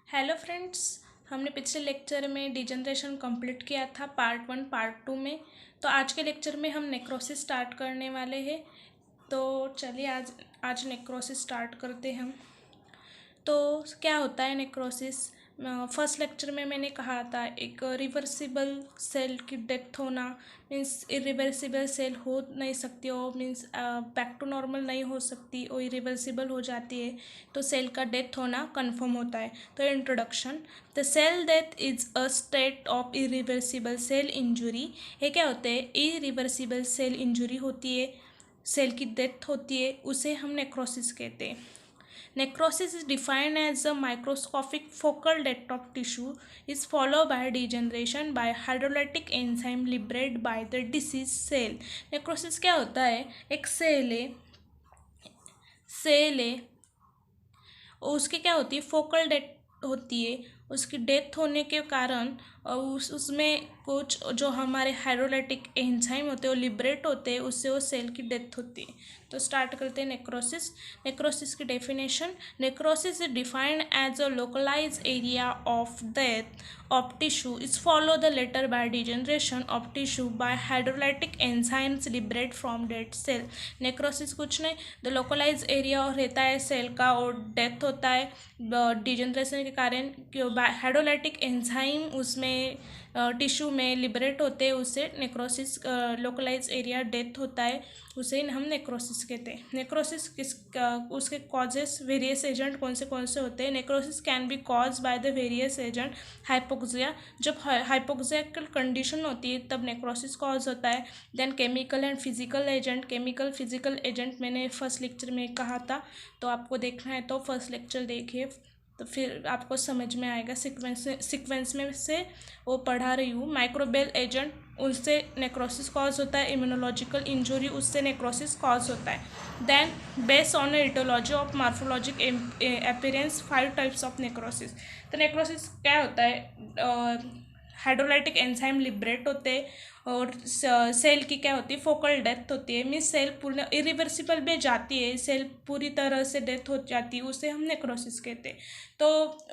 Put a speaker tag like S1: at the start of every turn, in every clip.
S1: Hello friends. हमने पिछले lecture में डिजनरेशन कंप्लीट किया था पार्ट 1 पार्ट 2 में। तो आज के लेक्चर में हम नेक्रोसिस स्टार्ट करने वाले हैं। तो चलिए आज आज नेक्रोसिस स्टार्ट करते हैं हम। तो क्या होता है नेक्रोसिस? फर्स्ट लेक्चर में मैंने कहा था एक रिवर्सिबल सेल की डेथ होना मीन्स इरिवर्सिबल सेल हो नहीं सकती, और मीन्स बैक टू नॉर्मल नहीं हो सकती और इरिवर्सिबल हो जाती है, तो सेल का डेथ होना कंफर्म होता है। तो introduction, the cell death is a state of irreversible cell injury. ये क्या होते हैं? इरिवर्सिबल सेल इंजुरी होती है, सेल की डेथ होती है, उसे हम नेक्रोसिस कहते हैं। Necrosis is defined as a microscopic focal death of tissue is followed by degeneration by hydrolytic enzyme liberated by the deceased cell. Necrosis क्या होता है? एक सेल है और उसकी क्या होती है? फोकल डेथ होती है। उसकी डेथ होने के कारण उसमें कुछ जो हमारे हाइड्रोलाइटिक एंजाइम होते हैं वो लिबरेट होते हैं, उससे वो सेल की डेथ होती है। तो स्टार्ट करते हैं नेक्रोसिस। नेक्रोसिस की definition, necrosis is defined as a localise area of death of tissue is follow the later by degeneration of tissue by hydrolytic enzymes liberate from dead cell. Necrosis कुछ नहीं, the localise area रहता है cell का और death होता है degeneration के कारण। हाइड्रोलाइटिक एंजाइम उसमें टिश्यू में लिबरेट होते हैं, उससे नेक्रोसिस लोकलाइज एरिया डेथ होता है, उसे हम नेक्रोसिस कहते हैं। नेक्रोसिस उसके कॉजेस वेरियस एजेंट कौन से होते हैं? Necrosis can be cause by the various agent. Hypoxia, जब हाइपोक्सियल कंडीशन होती है तब नेक्रोसिस कॉज होता है। Then chemical and physical agent. Chemical physical agent मैंने फर्स्ट लेक्चर में कहा था, तो आपको देखना है तो फर्स्ट लेक्चर देखिए, तो फिर आपको समझ में आएगा। सीक्वेंस में से वो पढ़ा रही हूँ। माइक्रोबियल एजेंट, उससे नेक्रोसिस कॉज होता है। इम्यूनोलॉजिकल इंजरी, उससे नेक्रोसिस कॉज होता है। Then based on aetiology of morphologic appearance 5 types of necrosis. तो नेक्रोसिस क्या होता है? हाइड्रोलाइटिक एंजाइम लिबरेट होते हैं और सेल की क्या होती है? फोकल डेथ होती है। मीन्स सेल पूर्ण इरिवर्सिबल में जाती है, सेल पूरी तरह से डेथ हो जाती है, उसे हम नेक्रोसिस कहते हैं। तो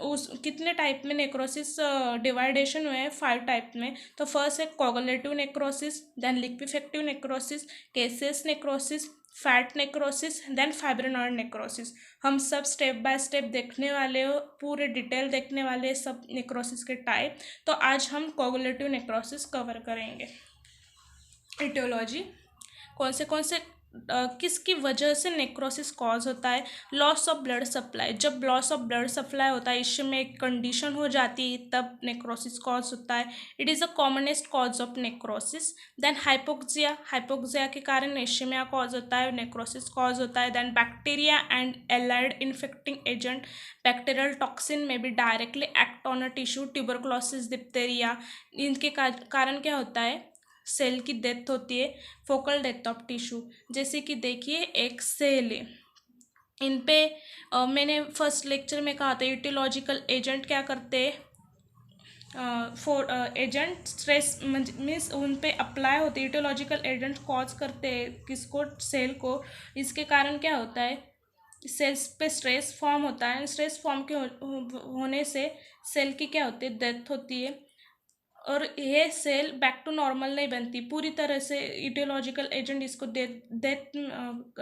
S1: उस कितने टाइप में नेक्रोसिस डिवाइडेशन हुए हैं? 5 टाइप में। तो फर्स्ट है coagulative necrosis, then liquefactive necrosis, caseous necrosis, fat necrosis, then fibrinoid necrosis. हम सब स्टेप बाय स्टेप देखने वाले हो, पूरे डिटेल देखने वाले सब नेक्रोसिस के टाइप। तो आज हम कोगुलेटिव नेक्रोसिस कवर करेंगे। इटियोलॉजी, कौन से किसकी वजह से नेक्रोसिस कॉज होता है? Loss of blood supply. जब लॉस ऑफ ब्लड सप्लाई होता है, इसमें एक कंडीशन हो जाती है, तब नेक्रोसिस कॉज होता है। It is a commonest cause of necrosis. Then hypoxia, hypoxia के कारण एशेमिया कॉज होता है, नेक्रोसिस कॉज होता है। Then bacteria and allied infecting agent, bacterial toxin में भी directly act on a tissue, tuberculosis, diphtheria, इनके कारण क्या होता है? सेल की डेथ होती है, फोकल डेथ ऑफ टिश्यू। जैसे कि देखिए एक सेल है, इन पे मैंने फर्स्ट लेक्चर में कहा था इटियोलॉजिकल एजेंट क्या करते हैं? फॉर एजेंट स्ट्रेस मीन्स उन पे अप्लाई होते हैं। इटियोलॉजिकल एजेंट कॉज करते हैं किसको? सेल को। इसके कारण क्या होता है? सेल्स पे स्ट्रेस फॉर्म होता है। स्ट्रेस फॉर्म के होने से सेल की क्या होती है? डेथ होती है, और ये सेल बैक टू नॉर्मल नहीं बनती पूरी तरह से। इटियोलॉजिकल एजेंट इसको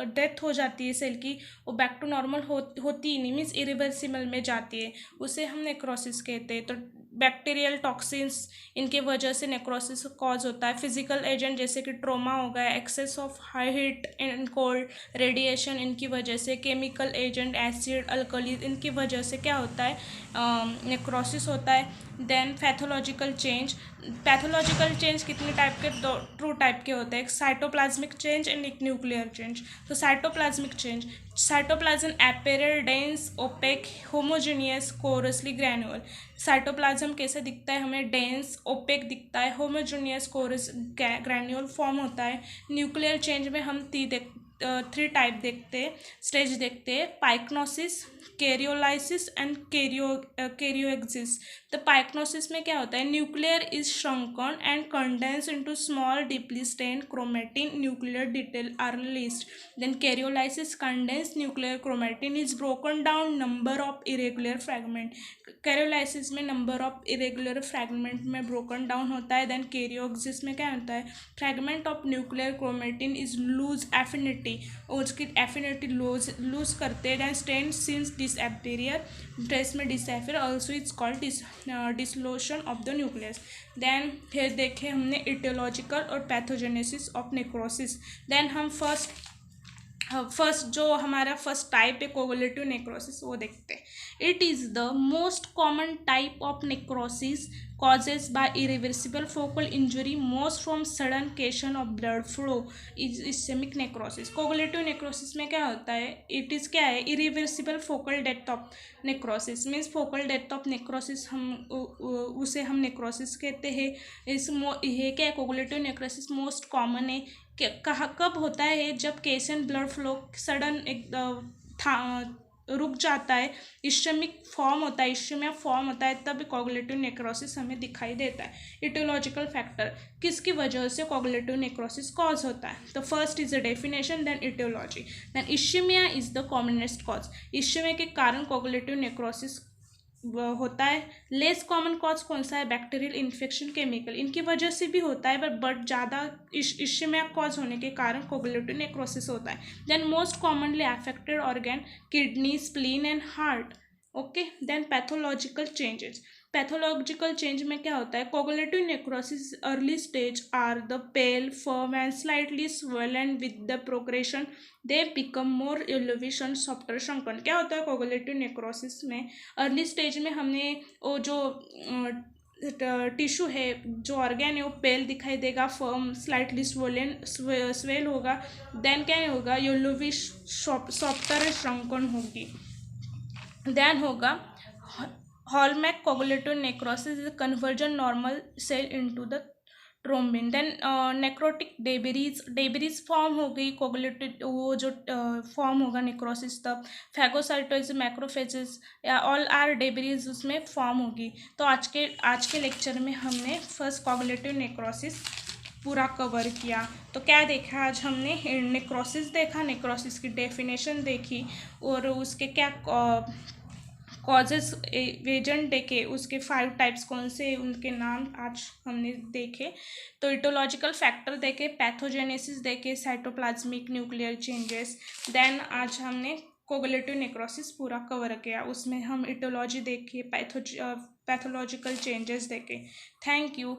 S1: डेथ हो जाती है सेल की, वो बैक टू नॉर्मल होती ही नहीं, मीन्स इरिवर्सिबल में जाती है, उसे हम नेक्रोसिस कहते हैं। तो बैक्टीरियल टॉक्सिन्स, इनके वजह से नेक्रोसिस कॉज होता है। फिजिकल एजेंट जैसे कि ट्रोमा हो गया, excess of high heat and cold, radiation, इनकी वजह से। केमिकल एजेंट एसिड अल्कली, इनकी वजह से क्या होता है? नेक्रोसिस होता है। Then pathological change. Pathological change कितने टाइप के? दो टू टाइप के होते हैं, एक साइटोप्लाज्मिक चेंज एंड एक न्यूक्लियर चेंज। तो cytoplasmic change, cytoplasm appear dense opaque homogeneous coarsely granular. Cytoplasm कैसे दिखता है हमें? डेंस ओपेक दिखता है, होमोजेनियस कोरस ग्रैन्युअल फॉर्म होता है। न्यूक्लियर चेंज में हम थ्री टाइप देखते हैं, स्टेज देखते हैं, पाइक्नोसिस, कैरियोलाइसिस एंड कैरियोएक्सिस। तो पाइक्नोसिस में क्या होता है, nuclear is shrunken and condense into small deeply stained chromatin nuclear detail are released. Then karyolysis, condense nuclear chromatin is broken down number of irregular fragment. Karyolysis में नंबर ऑफ इरेगुलर फ्रैगमेंट में broken down होता है। Then karyorrhexis में क्या होता है, fragment of nuclear chromatin is lose affinity, उसकी affinity lose करते हैं। Then stain since disappear, dress में disappear also is called डिसलोशन of the nucleus. Then फिर देखे हमने इटियोलॉजिकल और पैथोजेनेसिस ऑफ नेक्रोसिस। देन हम फर्स्ट जो हमारा फर्स्ट टाइप है कोगुलेटिव नेक्रोसिस वो देखते हैं। It is the most common type of necrosis causes by irreversible focal injury most from sudden cation of blood flow is ischemic necrosis। Coagulative necrosis में क्या होता है, इट इज़ क्या है, irreversible focal death of necrosis means focal death of necrosis, उसे हम necrosis कहते हैं। ये क्या है, कोगुलेटिव नेक्रोसिस मोस्ट कॉमन है। कब होता है, जब केशन ब्लड फ्लो सडन एक रुक जाता है, इश्चेमिक फॉर्म होता है, इश्चेमिया फॉर्म होता है, तब कोगुलेटिव नेक्रोसिस हमें दिखाई देता है। इटियोलॉजिकल फैक्टर, किसकी वजह से कोगुलेटिव नेक्रोसिस कॉज होता है। तो first is the definition, then aetiology, then ischaemia is the commonest cause. Ischaemia के कारण कोगुलेटिव नेक्रोसिस होता है। लेस कॉमन कॉज कौन सा है, बैक्टीरियल इन्फेक्शन, केमिकल, इनकी वजह से भी होता है, बट ज़्यादा इश्चेमिया कॉज होने के कारण कोगुलेटिव नेक्रोसिस होता है। Then most commonly affected organ kidney, spleen and heart. Okay, then pathological changes. Pathological change में क्या होता है, coagulative necrosis early stage are the pale, firm and slightly swollen with the progression they become more yellowish and softer shrunken. क्या होता है coagulative necrosis में, early stage में हमने वो जो टिश्यू है, जो ऑर्गेन है, वो पेल दिखाई देगा, फर्म, स्लाइटली स्वेल होगा, देन क्या होगा, येलोविश सॉफ्टर श्रंकन होगी। देन होगा hallmark coagulative necrosis is conversion normal cell into the thrombin. Then necrotic debris form हो गई, कोगुलेटिव वो जो फॉर्म होगा नेक्रोसिस तब। फैगोसाइटोसिस, मैक्रोफेजेस या ऑल आर डेबरीज उसमें फॉर्म होगी। तो आज के लेक्चर में हमने फर्स्ट कोगुलेटिव नेक्रोसिस पूरा कवर किया। तो क्या देखा आज हमने, नेक्रोसिस देखा, नेक्रोसिस की डेफिनेशन देखी और उसके क्या कॉजेस एजेंट देखे, उसके 5 टाइप्स कौन से, उनके नाम आज हमने देखे। तो इटोलॉजिकल फैक्टर देखे, पैथोजेनेसिस देखे, साइटोप्लाज्मिक न्यूक्लियर चेंजेस। देन आज हमने कोगुलेटिव नेक्रोसिस पूरा कवर किया, उसमें हम इटोलॉजी देखे, पैथोलॉजिकल चेंजेस देखे। Thank you.